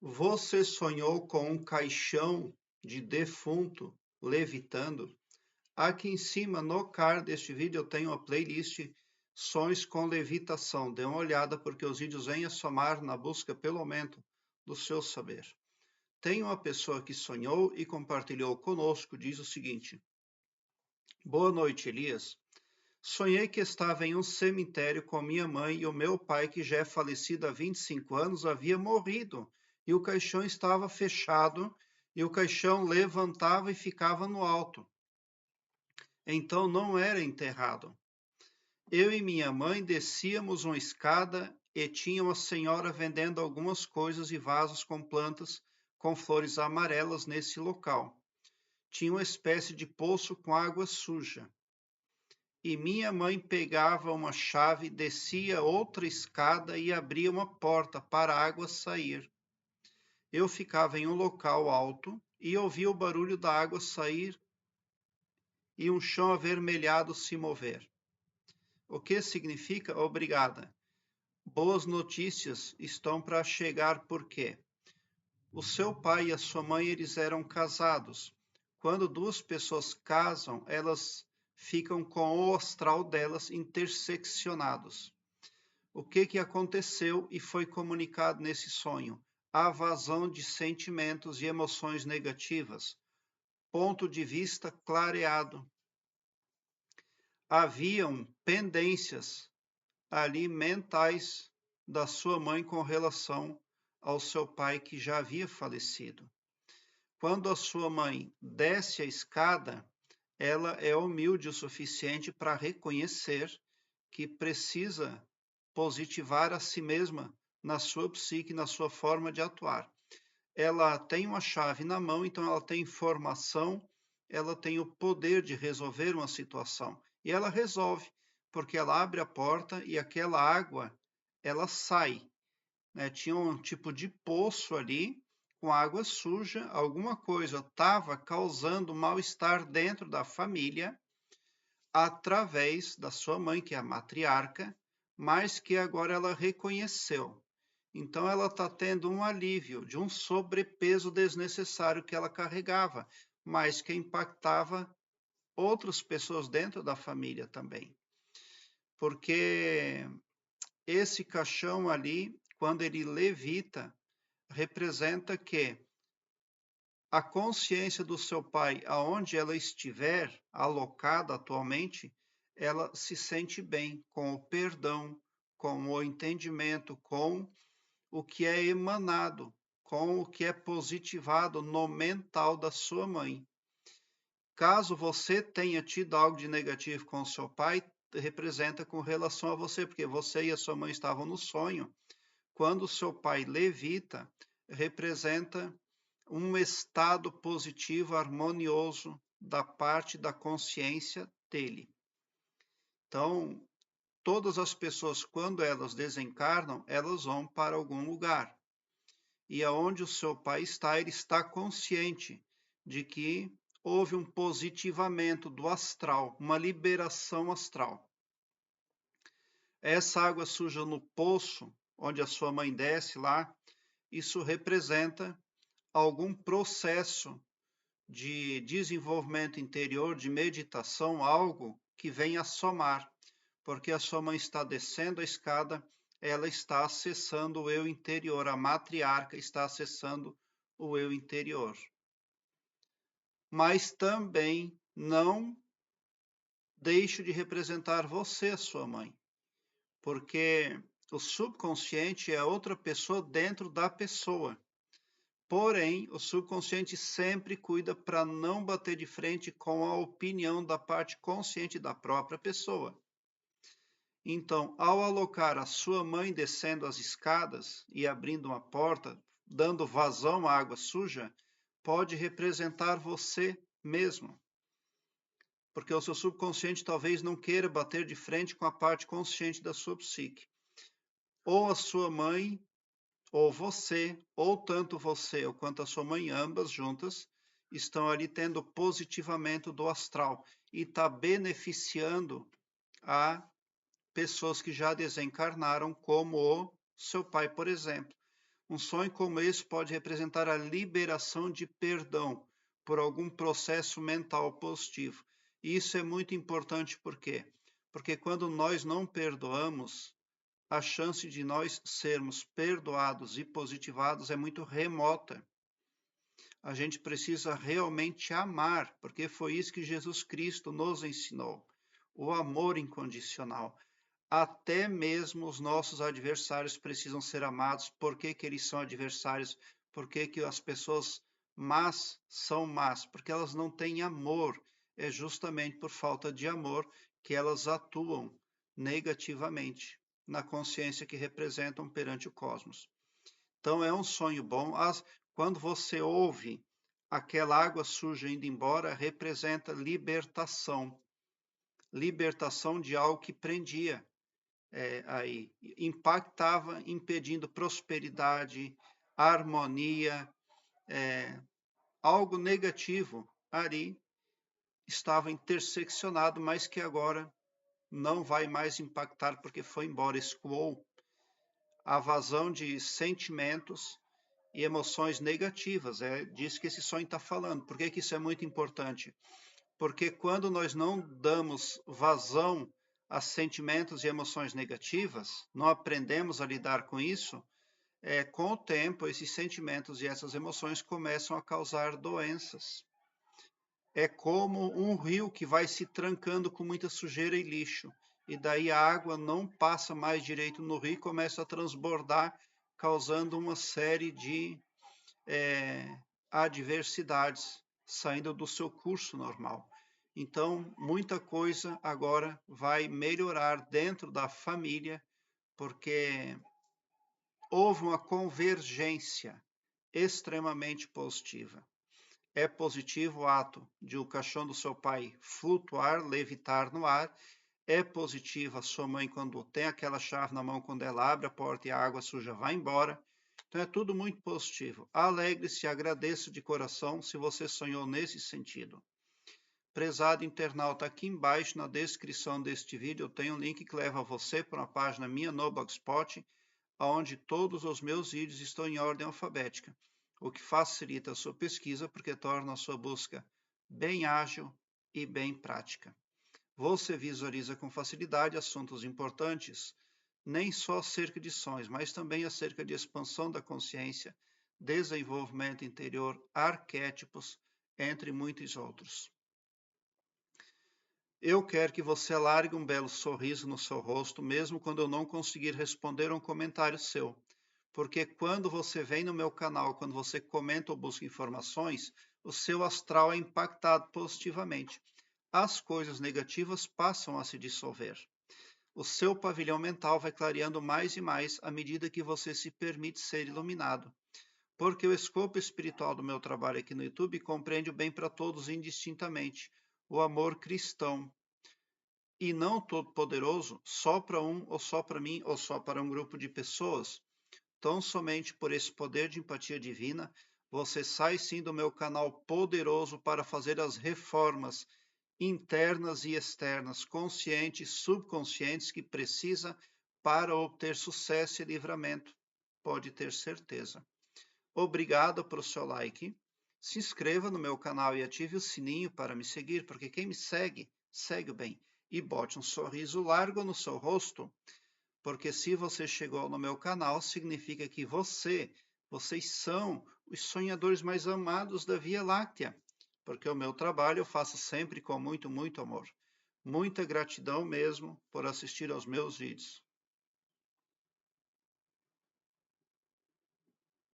Você sonhou com um caixão de defunto levitando? Aqui em cima, no card deste vídeo, eu tenho a playlist Sonhos com Levitação. Dê uma olhada, porque os vídeos vêm a somar na busca pelo aumento do seu saber. Tem uma pessoa que sonhou e compartilhou conosco, diz o seguinte: Boa noite, Elias. Sonhei que estava em um cemitério com minha mãe e o meu pai, que já é falecido há 25 anos, havia morrido. E o caixão estava fechado e o caixão levantava e ficava no alto. Então não era enterrado. Eu e minha mãe descíamos uma escada e tinha uma senhora vendendo algumas coisas e vasos com plantas com flores amarelas nesse local. Tinha uma espécie de poço com água suja. E minha mãe pegava uma chave, descia outra escada e abria uma porta para a água sair. Eu ficava em um local alto e ouvia o barulho da água sair e um chão avermelhado se mover. O que significa obrigada? Boas notícias estão para chegar porque o seu pai e a sua mãe eles eram casados. Quando duas pessoas casam, elas ficam com o astral delas interseccionados. O que aconteceu e foi comunicado nesse sonho? A vazão de sentimentos e emoções negativas. Ponto de vista clareado. Haviam pendências ali mentais da sua mãe com relação ao seu pai que já havia falecido. Quando a sua mãe desce a escada, ela é humilde o suficiente para reconhecer que precisa positivar a si mesma na sua psique, na sua forma de atuar. Ela tem uma chave na mão, então ela tem informação, ela tem o poder de resolver uma situação. E ela resolve, porque ela abre a porta e aquela água, ela sai. Tinha um tipo de poço ali, com água suja, alguma coisa estava causando mal-estar dentro da família, através da sua mãe, que é a matriarca, mas que agora ela reconheceu. Então ela está tendo um alívio de um sobrepeso desnecessário que ela carregava, mas que impactava outras pessoas dentro da família também. Porque esse caixão ali, quando ele levita, representa que a consciência do seu pai, aonde ela estiver alocada atualmente, ela se sente bem com o perdão, com o entendimento, com o que é emanado, com o que é positivado no mental da sua mãe. Caso você tenha tido algo de negativo com o seu pai, representa com relação a você, porque você e a sua mãe estavam no sonho. Quando o seu pai levita, representa um estado positivo, harmonioso da parte da consciência dele. Então, todas as pessoas, quando elas desencarnam, elas vão para algum lugar. E aonde o seu pai está, ele está consciente de que houve um positivamento do astral, uma liberação astral. Essa água suja no poço, onde a sua mãe desce lá, isso representa algum processo de desenvolvimento interior, de meditação, algo que vem a somar, porque a sua mãe está descendo a escada, ela está acessando o eu interior, a matriarca está acessando o eu interior. Mas também não deixe de representar você, a sua mãe, porque o subconsciente é outra pessoa dentro da pessoa. Porém, o subconsciente sempre cuida para não bater de frente com a opinião da parte consciente da própria pessoa. Então, ao alocar a sua mãe descendo as escadas e abrindo uma porta, dando vazão à água suja, pode representar você mesmo. Porque o seu subconsciente talvez não queira bater de frente com a parte consciente da sua psique. Ou a sua mãe ou você, ou tanto você ou quanto a sua mãe, ambas juntas, estão ali tendo positivamento do astral e está beneficiando a pessoas que já desencarnaram, como o seu pai, por exemplo. Um sonho como esse pode representar a liberação de perdão por algum processo mental positivo. E isso é muito importante, por quê? Porque quando nós não perdoamos, a chance de nós sermos perdoados e positivados é muito remota. A gente precisa realmente amar, porque foi isso que Jesus Cristo nos ensinou, o amor incondicional. Até mesmo os nossos adversários precisam ser amados. Por que que eles são adversários? Por que que as pessoas más são más? Porque elas não têm amor. É justamente por falta de amor que elas atuam negativamente na consciência que representam perante o cosmos. Então é um sonho bom. Quando você ouve aquela água suja indo embora, representa libertação. Libertação de algo que prendia. Aí impactava, impedindo prosperidade, harmonia, algo negativo ali estava interseccionado, mas que agora não vai mais impactar porque foi embora, escoou a vazão de sentimentos e emoções negativas. É disso que esse sonho está falando. Por que que isso é muito importante? Porque quando nós não damos vazão a sentimentos e emoções negativas, não aprendemos a lidar com isso, com o tempo, esses sentimentos e essas emoções começam a causar doenças. É como um rio que vai se trancando com muita sujeira e lixo, e daí a água não passa mais direito no rio e começa a transbordar, causando uma série de adversidades, saindo do seu curso normal. Então, muita coisa agora vai melhorar dentro da família, porque houve uma convergência extremamente positiva. É positivo o ato de o caixão do seu pai flutuar, levitar no ar. É positivo a sua mãe quando tem aquela chave na mão, quando ela abre a porta e a água suja vai embora. Então é tudo muito positivo. Alegre-se e agradeça de coração se você sonhou nesse sentido. Prezado internauta, aqui embaixo na descrição deste vídeo eu tenho um link que leva você para uma página minha no Blogspot, onde todos os meus vídeos estão em ordem alfabética, o que facilita a sua pesquisa porque torna a sua busca bem ágil e bem prática. Você visualiza com facilidade assuntos importantes, nem só acerca de sonhos, mas também acerca de expansão da consciência, desenvolvimento interior, arquétipos, entre muitos outros. Eu quero que você largue um belo sorriso no seu rosto, mesmo quando eu não conseguir responder um comentário seu. Porque quando você vem no meu canal, quando você comenta ou busca informações, o seu astral é impactado positivamente. As coisas negativas passam a se dissolver. O seu pavilhão mental vai clareando mais e mais à medida que você se permite ser iluminado. Porque o escopo espiritual do meu trabalho aqui no YouTube compreende o bem para todos indistintamente, o amor cristão, e não todo-poderoso só para um, ou só para mim, ou só para um grupo de pessoas. Tão somente por esse poder de empatia divina, você sai sim do meu canal poderoso para fazer as reformas internas e externas, conscientes, subconscientes, que precisa para obter sucesso e livramento. Pode ter certeza. Obrigado pelo seu like. Se inscreva no meu canal e ative o sininho para me seguir, porque quem me segue, segue o bem. E bote um sorriso largo no seu rosto, porque se você chegou no meu canal, significa que vocês são os sonhadores mais amados da Via Láctea, porque o meu trabalho eu faço sempre com muito, muito amor. Muita gratidão mesmo por assistir aos meus vídeos.